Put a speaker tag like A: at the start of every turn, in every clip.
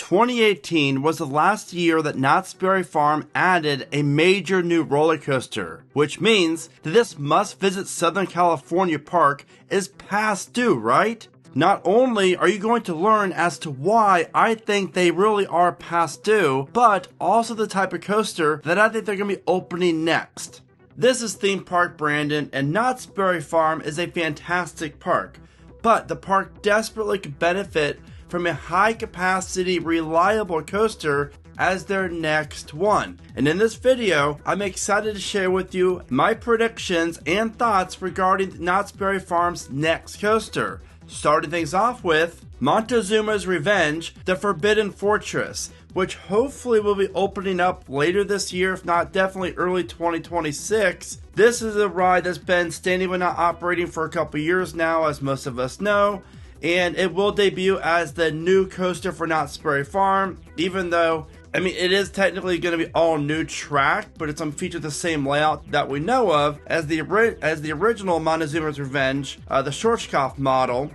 A: 2018 was the last year that Knott's Berry Farm added a major new roller coaster, which means that this must-visit Southern California park is past due, right? Not only are you going to learn as to why I think they really are past due, but also the type of coaster that I think they're going to be opening next. This is Theme Park Brandon, and Knott's Berry Farm is a fantastic park, but the park desperately could benefit from a high-capacity, reliable coaster as their next one. And in this video, I'm excited to share with you my predictions and thoughts regarding Knott's Berry Farm's next coaster. Starting things off with Montezuma's Revenge, the Forbidden Fortress, which hopefully will be opening up later this year, if not definitely early 2026. This is a ride that's been standing but not operating for a couple years now, as most of us know, and it will debut as the new coaster for Knott's Berry Farm, even though, I mean, it is technically going to be all new track, but it's going to feature the same layout that we know of as the original Montezuma's Revenge, the Schwarzkopf model.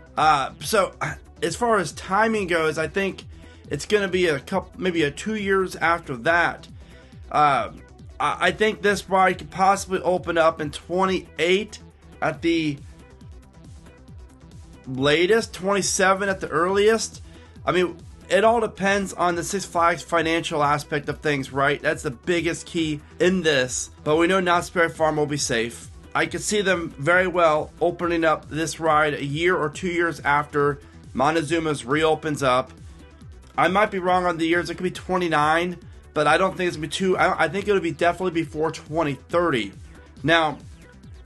A: So as far as timing goes, I think it's going to be maybe 2 years after that. I think this ride could possibly open up in 28 at the latest, 27 at the earliest. I mean, it all depends on the Six Flags financial aspect of things, right? That's the biggest key in this. But we know Knott's Berry Farm will be safe. I could see them very well opening up this ride a year or 2 years after Montezuma's reopens up. I might be wrong on the years. It could be 29, but I don't think it's going to be I think it'll be definitely before 2030. Now,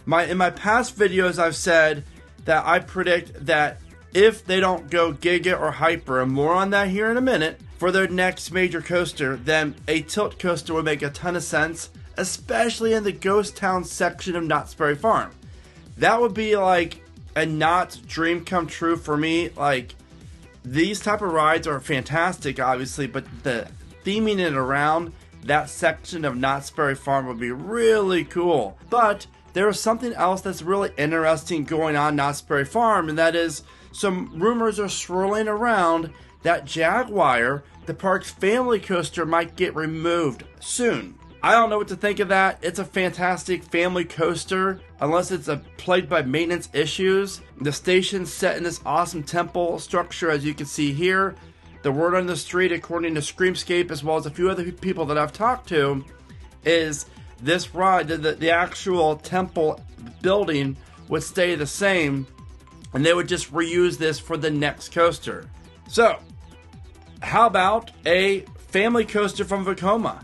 A: in my past videos, I've said that I predict that if they don't go Giga or Hyper, and more on that here in a minute, for their next major coaster, then a tilt coaster would make a ton of sense, especially in the Ghost Town section of Knott's Berry Farm. That would be like a Knott's dream come true for me. Like, these type of rides are fantastic, obviously, but the theming it around that section of Knott's Berry Farm would be really cool. But there is something else that's really interesting going on Knott's Berry Farm, and that is some rumors are swirling around that Jaguar, the park's family coaster, might get removed soon. I don't know what to think of that. It's a fantastic family coaster, unless it's plagued by maintenance issues. The station's set in this awesome temple structure, as you can see here. The word on the street, according to Screamscape, as well as a few other people that I've talked to, is this ride, the actual temple building would stay the same, and they would just reuse this for the next coaster. So, how about a family coaster from Vekoma?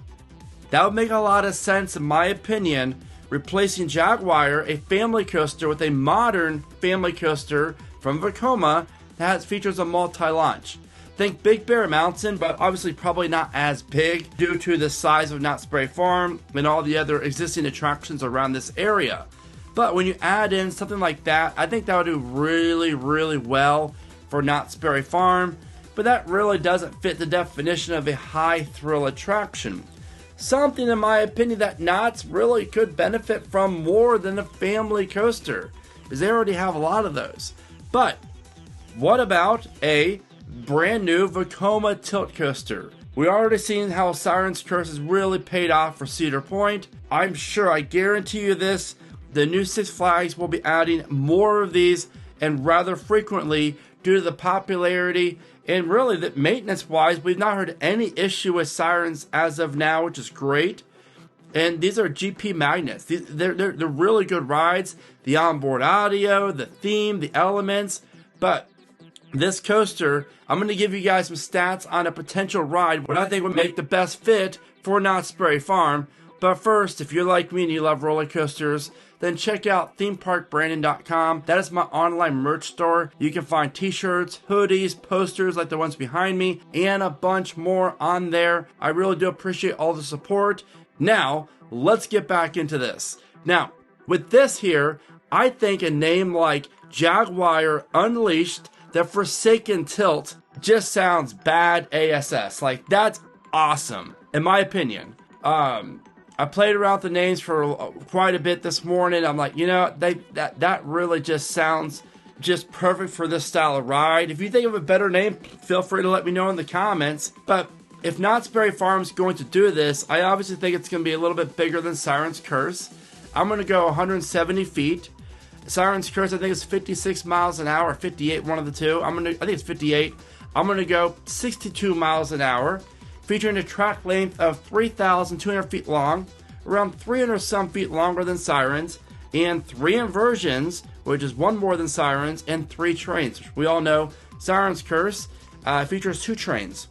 A: That would make a lot of sense, in my opinion, replacing Jaguar, a family coaster, with a modern family coaster from Vekoma that features a multi-launch. Think Big Bear Mountain, but obviously probably not as big due to the size of Knott's Berry Farm and all the other existing attractions around this area. But when you add in something like that, I think that would do really, really well for Knott's Berry Farm, but that really doesn't fit the definition of a high thrill attraction. Something, in my opinion, that Knott's really could benefit from more than a family coaster, because they already have a lot of those. But what about a brand new Vekoma tilt coaster? We already seen how Siren's Curse has really paid off for Cedar Point. I'm sure, I guarantee you this, the new Six Flags will be adding more of these, and rather frequently, due to the popularity and really that maintenance-wise, we've not heard any issue with Sirens as of now, which is great. And these are GP magnets. They're really good rides. The onboard audio, the theme, the elements. But this coaster, I'm going to give you guys some stats on a potential ride, what I think would make the best fit for Knott's Berry Farm. But first, if you're like me and you love roller coasters, then check out themeparkbrandon.com. That is my online merch store. You can find t-shirts, hoodies, posters like the ones behind me, and a bunch more on there. I really do appreciate all the support. Now, let's get back into this. Now, with this here, I think a name like Jaguar Unleashed, the Forsaken Tilt, just sounds bad ASS. Like, that's awesome, in my opinion. I played around with the names for quite a bit this morning. I'm like, you know, that really just sounds just perfect for this style of ride. If you think of a better name, feel free to let me know in the comments. But if Knott's Berry Farm's going to do this, I obviously think it's going to be a little bit bigger than Siren's Curse. I'm going to go 170 feet. Siren's Curse, I think, is 56 miles an hour, 58, one of the two. I think it's 58. I'm going to go 62 miles an hour, featuring a track length of 3,200 feet long, around 300 some feet longer than Siren's, and 3 inversions, which is 1 more than Siren's, and 3 trains. We all know Siren's Curse features 2 trains.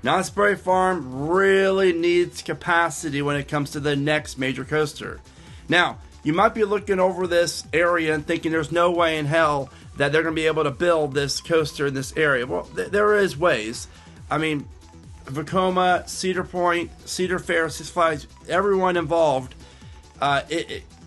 A: Knott's Berry Farm really needs capacity when it comes to the next major coaster. Now, you might be looking over this area and thinking there's no way in hell that they're going to be able to build this coaster in this area. Well, there is ways. I mean, Vekoma, Cedar Point, Cedar Fair, Six Flags, everyone involved,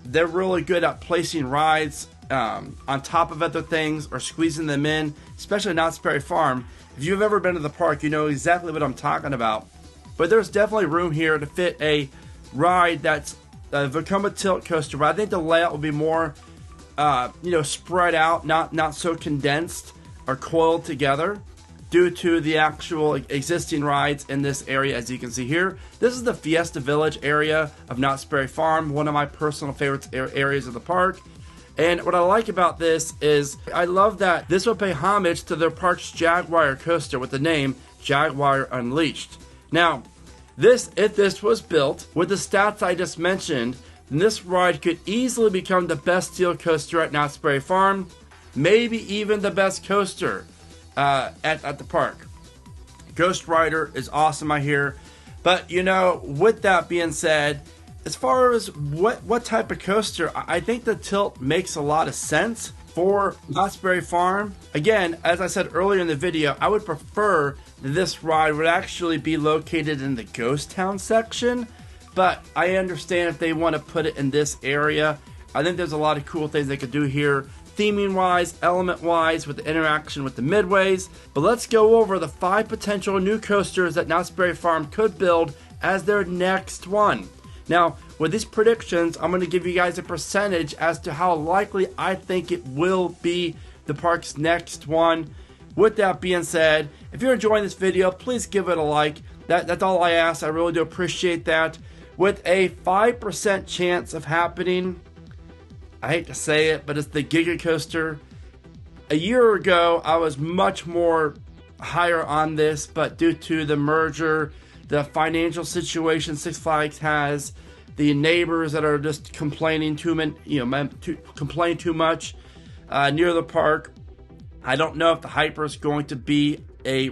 A: they're really good at placing rides on top of other things or squeezing them in, especially Knott's Berry Farm. If you've ever been to the park, you know exactly what I'm talking about. But there's definitely room here to fit a ride that's a Vekoma tilt coaster, but I think the layout will be more, spread out, not so condensed or coiled together due to the actual existing rides in this area. As you can see here, this is the Fiesta Village area of Knott's Berry Farm, one of my personal favorite areas of the park. And what I like about this is I love that this will pay homage to their park's Jaguar coaster with the name Jaguar Unleashed. Now, if this was built with the stats I just mentioned, then this ride could easily become the best steel coaster at Knott's Berry Farm, maybe even the best coaster at the park. GhostRider is awesome, I hear. But, with that being said, as far as what type of coaster, I think the tilt makes a lot of sense for Knott's Berry Farm. Again, as I said earlier in the video, I would prefer that this ride would actually be located in the Ghost Town section, but I understand if they want to put it in this area. I think there's a lot of cool things they could do here, theming wise, element wise, with the interaction with the midways. But let's go over the 5 potential new coasters that Knott's Berry Farm could build as their next one. Now, with these predictions, I'm going to give you guys a percentage as to how likely I think it will be the park's next one. With that being said, if you're enjoying this video, please give it a like. That's all I ask. I really do appreciate that. With a 5% chance of happening, I hate to say it, but it's the Giga coaster. A year ago, I was much more higher on this, but due to the merger, the financial situation Six Flags has, the neighbors that are just complaining too much near the park, I don't know if the Hyper is going to be a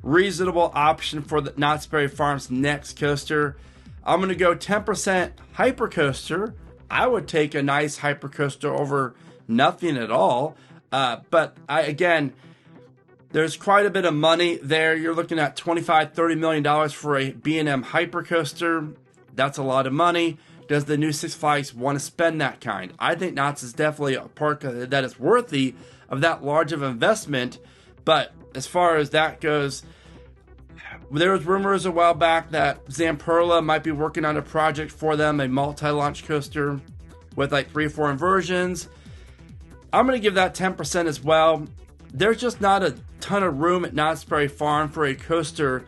A: reasonable option for the Knott's Berry Farm's next coaster. I'm going to go 10% Hyper coaster. I would take a nice Hyper coaster over nothing at all. But again, there's quite a bit of money there. You're looking at $25-30 million for a B&M Hyper coaster. That's a lot of money. Does the new Six Flags want to spend that kind? I think Knott's is definitely a park that is worthy of that large of investment. But as far as that goes, there was rumors a while back that Zamperla might be working on a project for them, a multi-launch coaster with like 3 or 4 inversions. I'm going to give that 10% as well. There's just not a ton of room at Knott's Berry Farm for a coaster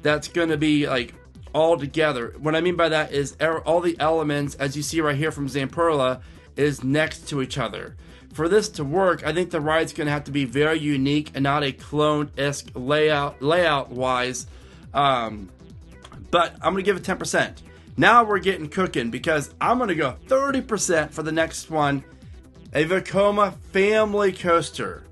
A: that's going to be like all together. What I mean by that is all the elements, as you see right here from Zamperla, is next to each other. For this to work, I think the ride's going to have to be very unique and not a clone-esque layout-wise. But I'm going to give it 10%. Now we're getting cooking because I'm going to go 30% for the next one, a Vekoma family coaster.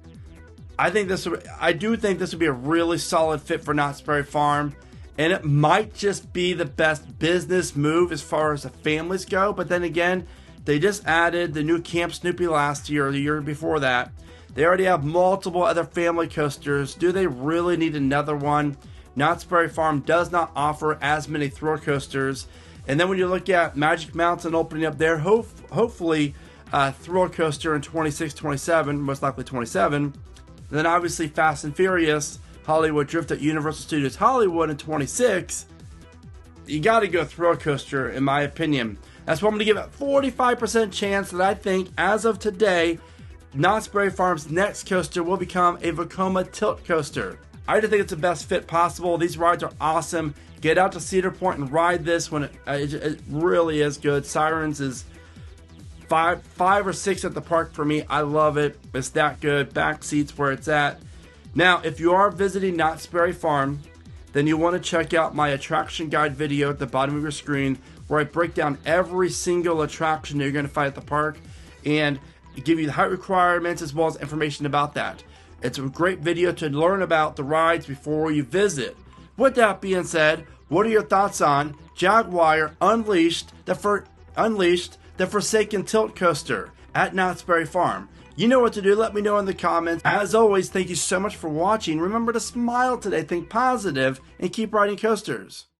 A: I do think this would be a really solid fit for Knott's Berry Farm, and it might just be the best business move as far as the families go. But then again, they just added the new Camp Snoopy last year or the year before that. They already have multiple other family coasters. Do they really need another one? Knott's Berry Farm does not offer as many thrill coasters. And then when you look at Magic Mountain opening up there, hopefully thrill coaster in 26, 27, most likely 27. Then obviously Fast and Furious, Hollywood Drift at Universal Studios Hollywood in 26. You got to go thrill coaster, in my opinion. That's why I'm going to give it 45% chance that I think, as of today, Knott's Berry Farm's next coaster will become a Vekoma tilt coaster. I just think it's the best fit possible. These rides are awesome. Get out to Cedar Point and ride this when it really is good. Sirens is five or six at the park for me. I love it. It's that good. Back seats where it's at. Now, if you are visiting Knott's Berry Farm, then you want to check out my attraction guide video at the bottom of your screen, where I break down every single attraction that you're going to find at the park and give you the height requirements as well as information about that. It's a great video to learn about the rides before you visit. With that being said, what are your thoughts on Jaguar Unleashed, the Forsaken Tilt Coaster at Knott's Berry Farm? You know what to do. Let me know in the comments. As always, thank you so much for watching. Remember to smile today, think positive, and keep riding coasters.